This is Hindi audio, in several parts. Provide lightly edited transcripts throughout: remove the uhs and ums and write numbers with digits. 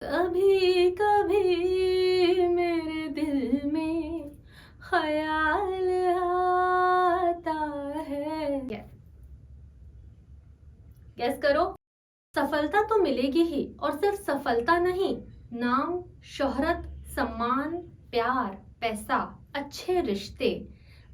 कभी कभी मेरे दिल में ख्याल आता है। गैस करो। सफलता तो मिलेगी ही, और सिर्फ सफलता नहीं, नाम, शोहरत, सम्मान, प्यार, पैसा, अच्छे रिश्ते,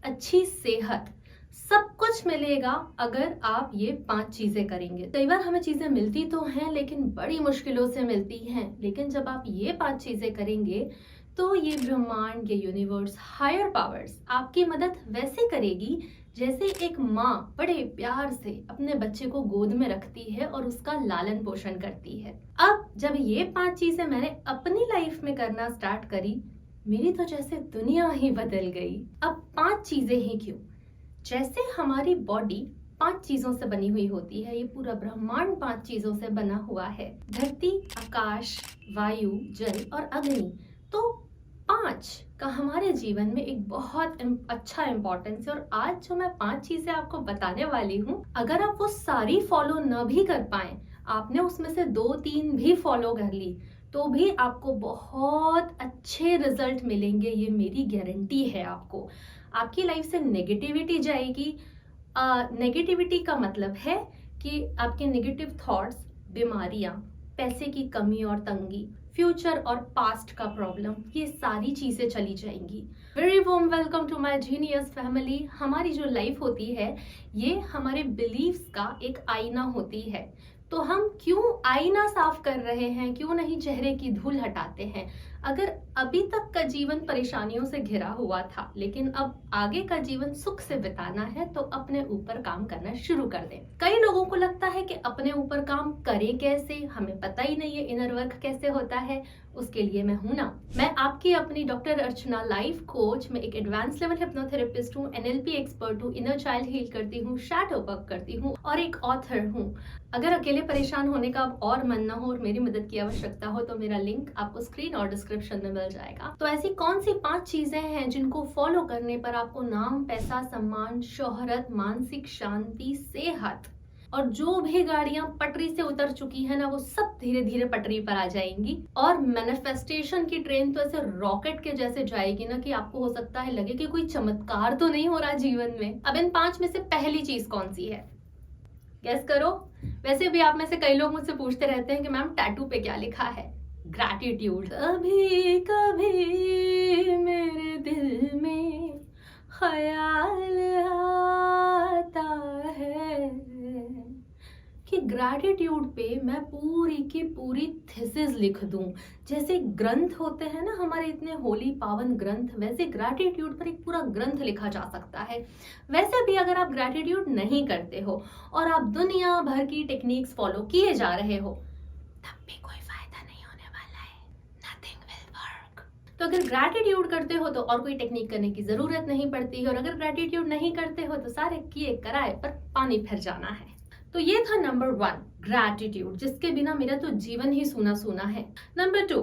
अच्छी सेहत, सब कुछ मिलेगा अगर आप ये 5 चीजें करेंगे। कई बार हमें चीजें मिलती तो हैं लेकिन बड़ी मुश्किलों से मिलती हैं, लेकिन जब आप ये 5 चीजें करेंगे तो ये ब्रह्मांड, ये यूनिवर्स, हायर पावर्स आपकी मदद वैसे करेगी जैसे एक माँ बड़े प्यार से अपने बच्चे को गोद में रखती है और उसका लालन पोषण करती है। अब जब ये 5 चीजें मैंने अपनी लाइफ में करना स्टार्ट करी, मेरी तो जैसे दुनिया ही बदल गई। अब 5 चीजें ही क्यों? जैसे हमारी बॉडी 5 चीजों से बनी हुई होती है, ये पूरा ब्रह्मांड 5 चीजों से बना हुआ है। धरती, आकाश, वायु, जल और अग्नि। तो 5 का हमारे जीवन में एक बहुत अच्छा इंपॉर्टेंस है। और आज जो मैं 5 चीजें आपको बताने वाली हूँ, अगर आप वो सारी फॉलो न भी कर पाए, आपने उसमें से 2-3 भी फॉलो कर ली, तो भी आपको बहुत अच्छे रिजल्ट मिलेंगे। ये मेरी गारंटी है। आपकी लाइफ से नेगेटिविटी जाएगी। नेगेटिविटी का मतलब है कि आपके नेगेटिव थॉट्स, बीमारियां, पैसे की कमी और तंगी, फ्यूचर और पास्ट का प्रॉब्लम, ये सारी चीजें चली जाएंगी। Very warm welcome to my genius family. हमारी जो लाइफ होती है, ये हमारे बिलीव्स का एक आईना होती है। तो हम क्यों आईना साफ कर रहे हैं, क्यों नहीं चेहरे की धूल हटाते हैं? अगर अभी तक का जीवन परेशानियों से घिरा हुआ था, लेकिन अब आगे का जीवन सुख से बिताना है, तो अपने ऊपर काम करना शुरू कर दें। कई लोगों को लगता है कि अपने ऊपर काम करें कैसे, हमें पता ही नहीं है इनर वर्क कैसे होता है। उसके लिए मैं हूं ना। मैं आपकी अपनी डॉक्टर अर्चना, लाइफ कोच, मैं एक एडवांस लेवल हिप्नोथेरेपिस्ट हूँ, एनएलपी एक्सपर्ट हूँ, इनर चाइल्ड हील करती हूँ, शैडो वर्क करती हूँ और एक ऑथर हूँ। अगर अकेले परेशान होने का अब और मन ना हो और मेरी मदद की आवश्यकता हो, तो मेरा लिंक आपको स्क्रीन और डिस्क्रिप्शन में मिल जाएगा। तो ऐसी कौन सी 5 चीजें हैं जिनको फॉलो करने पर आपको नाम, पैसा, सम्मान, शोहरत, मानसिक शांति, सेहत और जो भी गाड़ियां पटरी से उतर चुकी है ना, वो सब धीरे धीरे पटरी पर आ जाएंगी। और मैनिफेस्टेशन की ट्रेन तो ऐसे रॉकेट के जैसे जाएगी ना कि आपको हो सकता है लगे कि कोई चमत्कार तो नहीं हो रहा जीवन में। अब इन 5 में से पहली चीज कौन सी है? गेस करो। वैसे भी आप में से कई लोग मुझसे पूछते रहते हैं कि मैम टैटू पे क्या लिखा है? ग्रैटिट्यूड। कभी कभी मेरे दिल में ख्याल आता है कि ग्रैटिट्यूड पे मैं पूरी की पूरी थीसिस लिख दूं। जैसे ग्रंथ होते हैं ना हमारे इतने होली पावन ग्रंथ, वैसे ग्रैटिट्यूड पर एक पूरा ग्रंथ लिखा जा सकता है। वैसे भी अगर आप ग्रैटिट्यूड नहीं करते हो और आप दुनिया भर की टेक्निक्स फॉलो किए जा रहे हो, तब भी कोई फायदा नहीं होने वाला है। Nothing will work. तो अगर ग्रैटिट्यूड करते हो तो और कोई टेक्निक करने की जरूरत नहीं पड़ती है, और अगर ग्रैटिट्यूड नहीं करते हो तो सारे किए कराए पर पानी फिर जाना है। तो ये था नंबर 1, ग्रैटिट्यूड, जिसके बिना मेरा तो जीवन ही सूना सूना है। नंबर 2,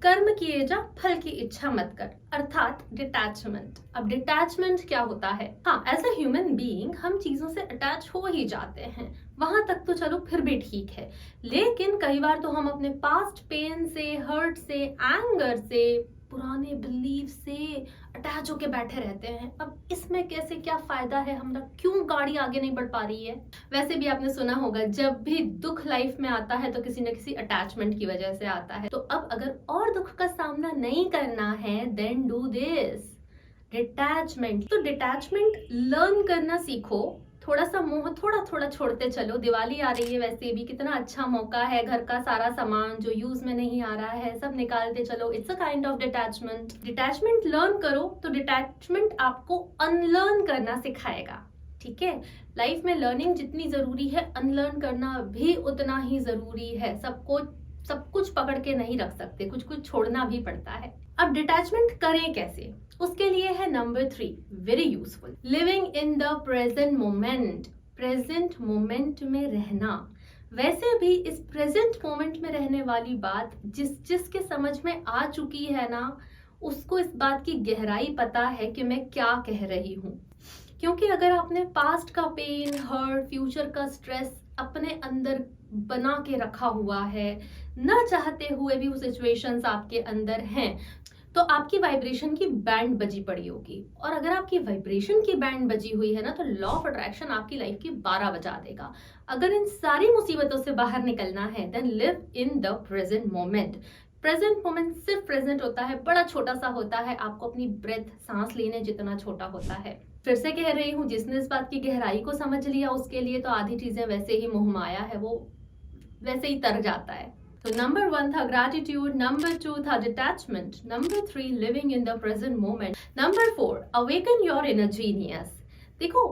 कर्म किए जा, फल की इच्छा मत कर, अर्थात डिटैचमेंट। अब डिटैचमेंट क्या होता है? हाँ, एज अ ह्यूमन बीइंग हम चीजों से अटैच हो ही जाते हैं, वहां तक तो चलो फिर भी ठीक है। लेकिन कई बार तो हम अपने पास्ट पेन से, हर्ट से, एंगर से, पुराने बिलीफ से अटैच होके बैठे रहते हैं। अब इसमें कैसे क्या फायदा है हमारा? क्यों गाड़ी आगे नहीं बढ़ पा रही है? वैसे भी आपने सुना होगा, जब भी दुख लाइफ में आता है तो किसी न किसी अटैचमेंट की वजह से आता है। तो अब अगर और दुख का सामना नहीं करना है, देन डू दिस, डिटैचमेंट। तो डिटैचमेंट लर्न करना सीखो। थोड़ा सा मोह थोड़ा थोड़ा छोड़ते चलो। दिवाली आ रही है, वैसे भी कितना अच्छा मौका है, घर का सारा सामान जो यूज में नहीं आ रहा है सब निकालते चलो। It's a kind of detachment. Detachment learn करो तो डिटैचमेंट आपको अनलर्न करना सिखाएगा। ठीक है, लाइफ में लर्निंग जितनी जरूरी है, अनलर्न करना भी उतना ही जरूरी है। सब कुछ पकड़ के नहीं रख सकते, कुछ कुछ छोड़ना भी पड़ता है। अब डिटैचमेंट करें कैसे? उसके लिए है number 3, very useful, living in the present moment. Present moment में रहना। वैसे भी इस प्रेजेंट मोमेंट में रहने वाली बात जिसके समझ में आ चुकी है ना, उसको इस बात की गहराई पता है कि मैं क्या कह रही हूँ। क्योंकि अगर आपने पास्ट का पेन, हर्ट, फ्यूचर का स्ट्रेस अपने अंदर बना के रखा हुआ है, न चाहते हुए भी वो सिचुएशंस आपके अंदर हैं, तो आपकी वाइब्रेशन की बैंड बजी पड़ी होगी। और अगर आपकी वाइब्रेशन की बैंड बजी हुई है ना, तो लॉ ऑफ अट्रैक्शन आपकी लाइफ की 12 बजा देगा। अगर इन सारी मुसीबतों से बाहर निकलना है, then live in the present moment. Present moment सिर्फ प्रेजेंट होता है, बड़ा छोटा सा होता है, आपको अपनी ब्रेथ, सांस लेने जितना छोटा होता है। फिर से कह रही हूँ, जिसने इस बात की गहराई को समझ लिया उसके लिए तो आधी चीजें वैसे ही मोह माया है, वो वैसे ही तर जाता है। तो नंबर 1 था ग्रैटिट्यूड, नंबर 2 था detachment, number 3 living in the present moment, number 4 awaken your inner genius. देखो,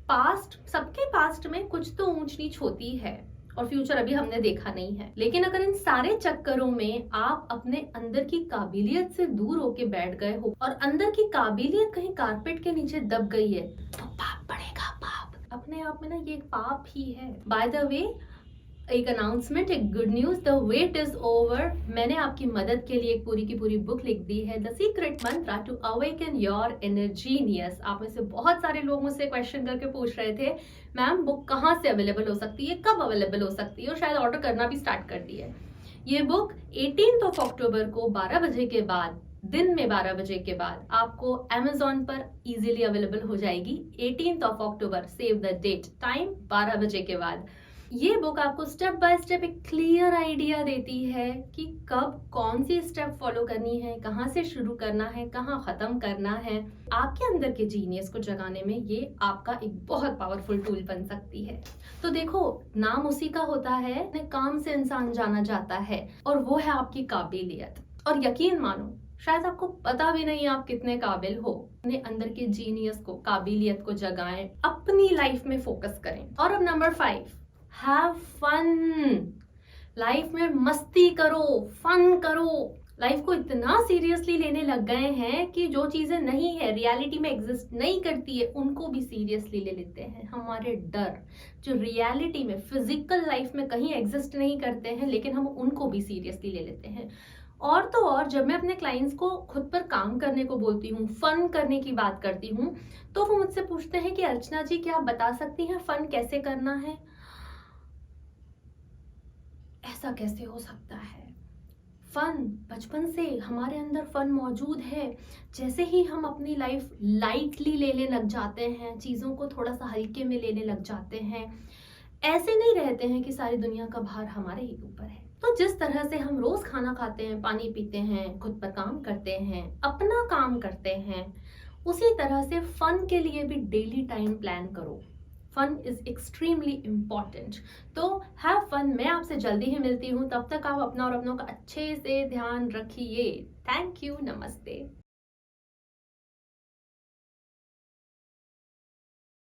पास्ट, सबके पास्ट में कुछ तो ऊंच नीच होती है और फ्यूचर अभी हमने देखा नहीं है, लेकिन अगर इन सारे चक्करों में आप अपने अंदर की काबिलियत से दूर होके बैठ गए हो और अंदर की काबिलियत कहीं कारपेट के नीचे दब गई है, तो पाप पड़ेगा। पाप अपने आप में ना ये एक पाप ही है। बाय द वे, एक अनाउंसमेंट, एक good news, the wait is over. मैंने आपकी मदद के लिए एक पूरी की पूरी बुक लिख दी है, the secret mantra to awaken your inner genius. आप में से बहुत सारे लोग मुझसे क्वेश्चन करके पूछ रहे थे, मैम बुक कहाँ से अवेलेबल हो सकती है, कब अवेलेबल हो सकती है, और शायद ऑर्डर करना भी स्टार्ट कर दी है। ये बुक 18 अक्टूबर को 12 बजे के बाद, दिन में 12 बजे के बाद आपको Amazon पर इजीली अवेलेबल हो जाएगी। 18 अक्टूबर, सेव द डेट, टाइम 12 बजे के बाद। ये बुक आपको स्टेप बाय स्टेप एक क्लियर आइडिया देती है कि कब कौन सी स्टेप फॉलो करनी है, कहाँ से शुरू करना है, कहाँ खत्म करना है। आपके अंदर के जीनियस को जगाने में ये आपका एक बहुत पावरफुल टूल बन सकती है। तो देखो, नाम उसी का होता है, अपने काम से इंसान जाना जाता है, और वो है आपकी काबिलियत। और यकीन मानो, शायद आपको पता भी नहीं आप कितने काबिल हो। अपने अंदर के जीनियस को, काबिलियत को जगाएं, अपनी लाइफ में फोकस करें। और अब नंबर 5, हैव फन। लाइफ में मस्ती करो, फन करो। लाइफ को इतना सीरियसली लेने लग गए हैं कि जो चीजें नहीं है, रियलिटी में एग्जिस्ट नहीं करती है, उनको भी सीरियसली ले लेते हैं। हमारे डर जो रियलिटी में, फिजिकल लाइफ में कहीं एग्जिस्ट नहीं करते हैं, लेकिन हम उनको भी सीरियसली ले लेते हैं। और तो और, जब मैं अपने क्लाइंट्स को खुद पर काम करने को बोलती हूँ, फन करने की बात करती हूँ, तो वो मुझसे पूछते हैं कि अर्चना जी, क्या आप बता सकती हैं फन कैसे करना है? ऐसा कैसे हो सकता है? फन बचपन से हमारे अंदर फन मौजूद है। जैसे ही हम अपनी लाइफ लाइटली लेने लग जाते हैं, चीज़ों को थोड़ा सा हल्के में लेने लग जाते हैं, ऐसे नहीं रहते हैं कि सारी दुनिया का भार हमारे ही ऊपर है। तो जिस तरह से हम रोज खाना खाते हैं, पानी पीते हैं, खुद पर काम करते हैं, अपना काम करते हैं, उसी तरह से फन के लिए भी डेली टाइम प्लान करो। Fun is extremely important. तो हैव फन। मैं आपसे जल्दी ही मिलती हूँ, तब तक आप अपना और अपनों का अच्छे से ध्यान रखिए। थैंक यू, नमस्ते।